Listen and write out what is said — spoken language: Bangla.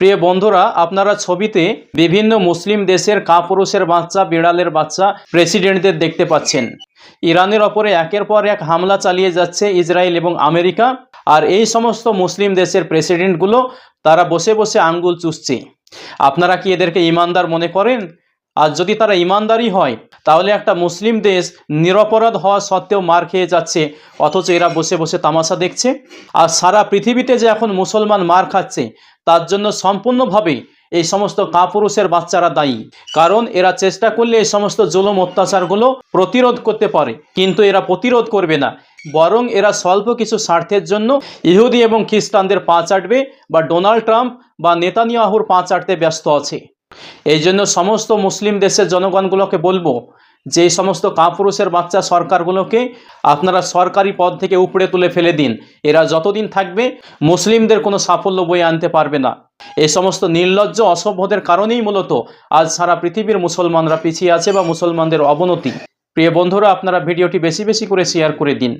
প্রিয় বন্ধুরা, আপনারা ছবিতে বিভিন্ন মুসলিম দেশের কাপুরুষের বাচ্চা, বিড়ালের বাচ্চা প্রেসিডেন্টদের দেখতে পাচ্ছেন। ইরানের ওপরে একের পর এক হামলা চালিয়ে যাচ্ছে ইসরায়েল এবং আমেরিকা। আর এই সমস্ত মুসলিম দেশের প্রেসিডেন্টগুলো তারা বসে বসে আঙ্গুল চুষছে। আপনারা কি এদেরকে ইমানদার মনে করেন? আর যদি তারা ইমানদারই হয়, তাহলে একটা মুসলিম দেশ নিরপরাধ হওয়া সত্ত্বেও মার খেয়ে যাচ্ছে, অথচ এরা বসে বসে তামাশা দেখছে। আর সারা পৃথিবীতে যে এখন মুসলমান মার খাচ্ছে, তার জন্য সম্পূর্ণভাবে এই সমস্ত কাপুরুষের বাচ্চারা দায়ী। কারণ এরা চেষ্টা করলে এই সমস্ত জুলুম অত্যাচারগুলো প্রতিরোধ করতে পারে, কিন্তু এরা প্রতিরোধ করবে না। বরং এরা স্বল্প কিছু স্বার্থের জন্য ইহুদি এবং খ্রিস্টানদের পা চাটবে, বা ডোনাল্ড ট্রাম্প বা নেতানিয়াহুর পা চাটতে ব্যস্ত আছে। এই জন্য সমস্ত মুসলিম দেশের জনগণগুলোকে বলবো যে এই সমস্ত কাপুরুষের বাচ্চা সরকারগুলোকে আপনারা সরকারি পদ থেকে উপড়ে তুলে ফেলে দিন। এরা যতদিন থাকবে মুসলিমদের কোনো সাফল্য বয়ে আনতে পারবে না। এই সমস্ত নির্লজ্জ অসভ্যদের কারণেই মূলত আজ সারা পৃথিবীর মুসলমানরা পিছিয়ে আছে বা মুসলমানদের অবনতি। প্রিয় বন্ধুরা, আপনারা ভিডিওটি বেশি বেশি করে শেয়ার করে দিন।